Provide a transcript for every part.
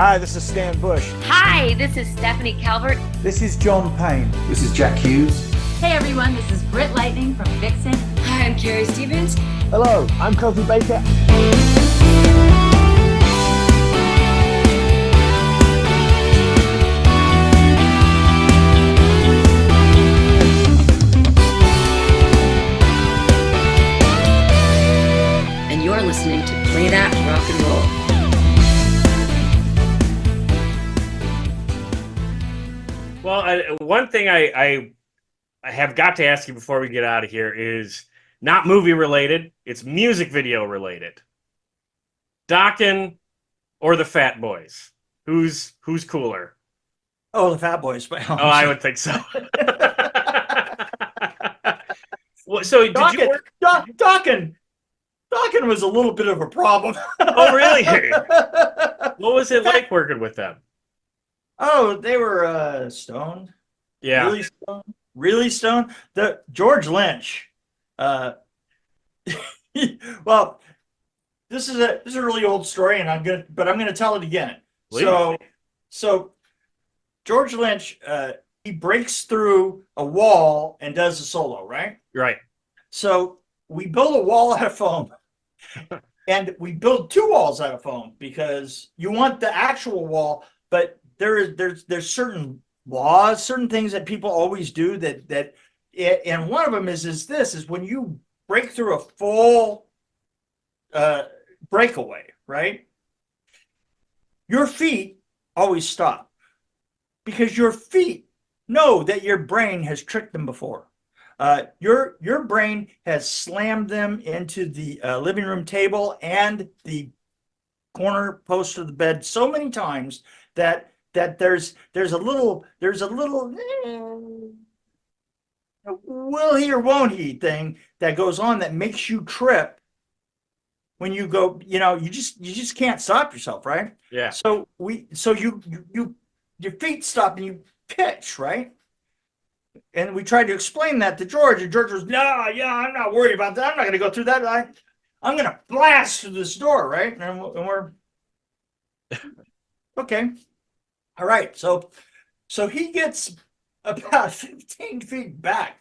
Hi, this is Stan Bush. Hi, this is Stephanie Calvert. This is John Payne. This is Jack Hughes. Hey everyone, this is Britt Lightning from Vixen. Hi, I'm Carrie Stevens. Hello, I'm Kofi Baker. And you're listening to Play That Rock and Roll. Well, one thing I have got to ask you before we get out of here is not movie related. It's music video related. Dokken or the Fat Boys? Who's cooler? Oh, the Fat Boys. Oh, I would think so. Well, so did you work? Dokken was a little bit of a problem. Oh, really? What was it like working with them? Oh, they were stoned. Yeah. Really stoned. Really stoned. The George Lynch. Well, this is a really old story, and I'm gonna tell it again. Please. So George Lynch, he breaks through a wall and does a solo, right? Right. So we build a wall out of foam, and we build two walls out of foam because you want the actual wall, but there's certain laws, certain things that people always do and one of them is when you break through a full breakaway, right? Your feet always stop because your feet know that your brain has tricked them before. Your brain has slammed them into the living room table and the corner post of the bed so many times that there's a little will he or won't he thing that goes on that makes you trip when you go. You just can't stop yourself, right? Yeah. So you your feet stop and you pitch, right? And we tried to explain that to George, and George was, no, yeah, I'm not worried about that. I'm not going to go through that. I'm going to blast through this door, right? And we're okay. All right. So he gets about 15 feet back,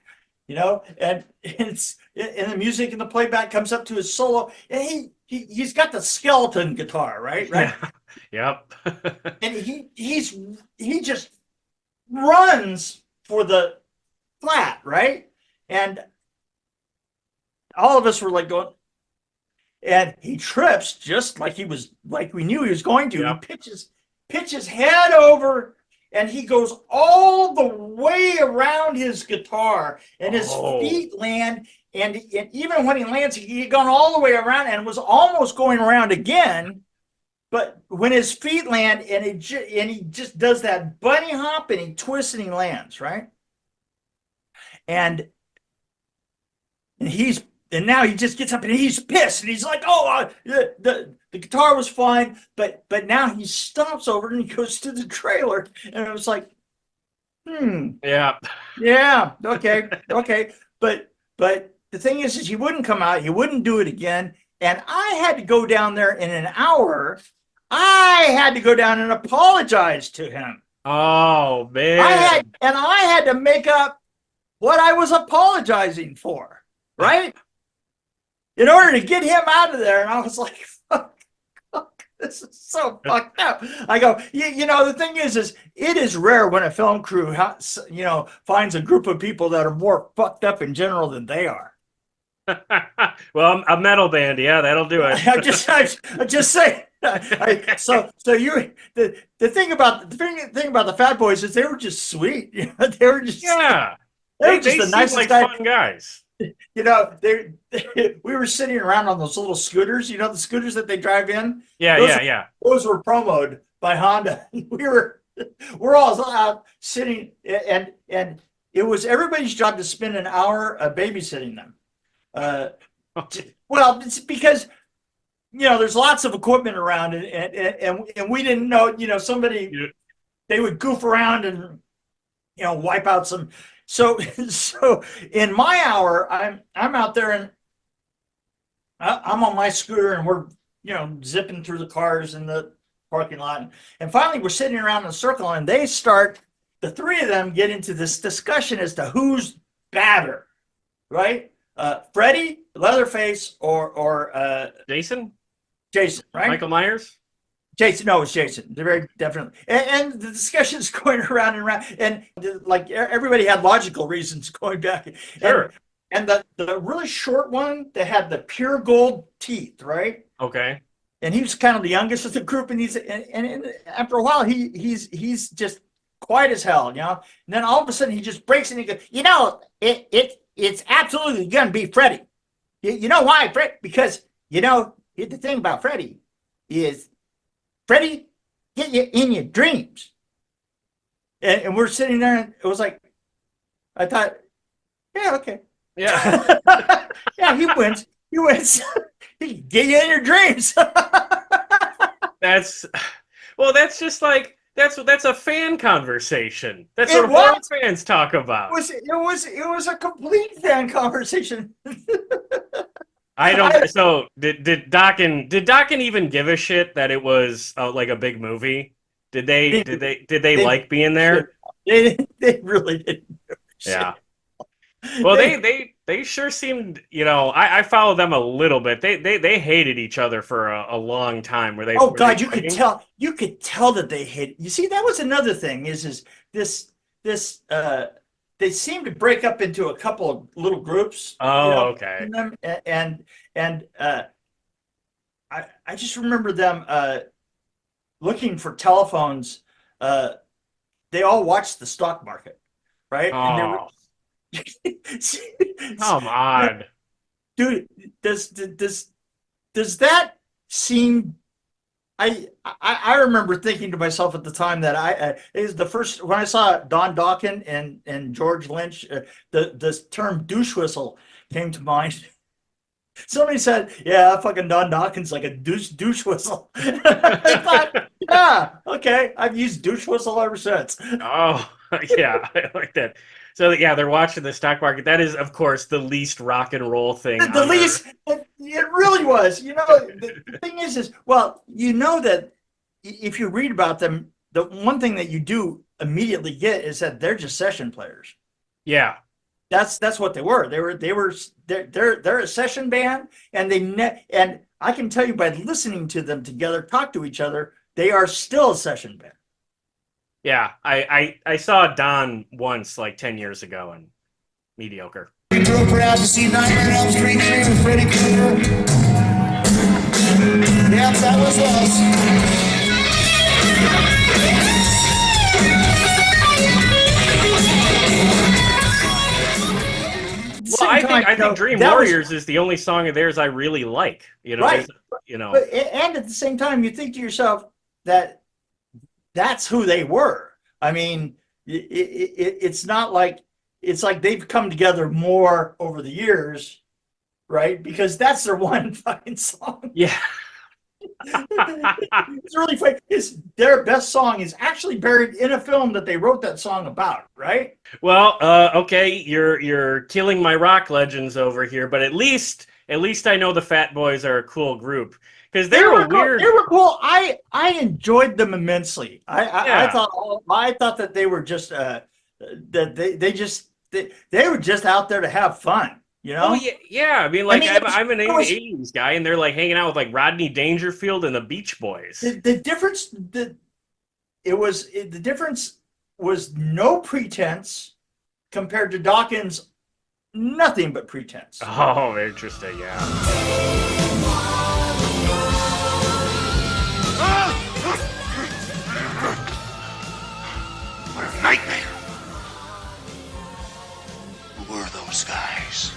and the music and the playback comes up to his solo, and he's got the skeleton guitar, right? Yeah. Yep. And he just runs for the flat, right? And all of us were like going, and he trips just like we knew he was going to. Yep. He pitches head over, and he goes all the way around his guitar, and his feet land. And even when he lands, he had gone all the way around and was almost going around again. But when his feet land, and he just does that bunny hop, and he twists and he lands, right? And now he just gets up and he's pissed, and he's like, "Oh, the guitar was fine, but now he stomps over and he goes to the trailer." And it was like, Yeah. okay. But the thing is he wouldn't come out, he wouldn't do it again, and I had to go down there in an hour. I had to go down and apologize to him. Oh man. I had to make up what I was apologizing for, right? In order to get him out of there. And I was like, fuck, this is so fucked up. I go, the thing is it is rare when a film crew, finds a group of people that are more fucked up in general than they are. Well, a metal band, yeah, that'll do it. I'm just saying. The thing about the Fat Boys is they were just sweet. They were just They just the nicest fun guys. We were sitting around on those little scooters, the scooters that they drive in. Yeah. Those were promoted by Honda. We're all out sitting, and it was everybody's job to spend an hour babysitting them. Well, it's because there's lots of equipment around, and we didn't know, they would goof around and wipe out some. So in my hour, I'm out there, and I'm on my scooter, and we're zipping through the cars, and parking lot. And finally, we're sitting around in a circle, and the three of them get into this discussion as to who's badder, right? Freddy, Leatherface, or Jason? Jason, right? Michael Myers? Jason, no, it's Jason. They're very definitely. And the discussion's going around and around, and like everybody had logical reasons going back. Sure. And the really short one that had the pure gold teeth, right? Okay. And he was kind of the youngest of the group, and after a while he's just quiet as hell, you know. And then all of a sudden he just breaks and he goes, you know, it's absolutely gonna be Freddy. You know why, Fred? Because you know the thing about Freddy is Freddy get you in your dreams. And we're sitting there, and it was like, I thought, yeah, okay. Yeah. Yeah, he wins. He wins. He can get you in your dreams. That's just like that's a fan conversation. That's It what horror was. fans talk about. It was a complete fan conversation. I don't. So did Dokken even give a shit that it was like a big movie? Did they like being there? They really didn't. Yeah. Well, they sure seemed, you know, I follow them a little bit. They hated each other for a long time. Where they? Oh were God, they you fighting? could tell that they hate. You see, that was another thing. Is this they seem to break up into a couple of little groups. Oh, you know, okay. in them, and I just remember them looking for telephones. They all watched the stock market, right? And they were, Oh, come on. dude. Does that seem? I remember thinking to myself at the time that is the first when I saw Don Dokken and George Lynch, the term douche whistle came to mind. Somebody said, "Yeah, fucking Don Dokken's like a douche whistle." I thought, yeah, okay, I've used douche whistle ever since. Oh, yeah, I like that. So yeah, they're watching the stock market. That is, of course, the least rock and roll thing. The least, it really was. You know, the thing is, well, you know that if you read about them, the one thing that you do immediately get is that they're just session players. Yeah, That's what they were. They're a session band, and and I can tell you by listening to them together talk to each other, they are still a session band. yeah. I saw Don once, like 10 years ago, and mediocre. We drove proud to see Nightmare on Elm Street 3 with Freddy Krueger. Yep, that was us. Well, I think Dream Warriors is the only song of theirs I really like. You know, Right. you know. And at the same time, you think to yourself that that's who they were. I mean, it's not like it's like they've come together more over the years, right? Because that's their one fucking song. Yeah. It's really funny. Their best song is actually buried in a film that they wrote that song about, right? Well, okay, you're killing my rock legends over here, but at least I know the Fat Boys are a cool group because They were weird. Cool. They were cool. I enjoyed them immensely. I thought that they were just that they were just out there to have fun. You know? Oh yeah. I mean, like I'm an it was- 80s guy, and they're like hanging out with like Rodney Dangerfield and the Beach Boys. The difference the difference was no pretense compared to Dawkins, nothing but pretense. Oh, interesting. Yeah. What a nightmare. Who were those guys?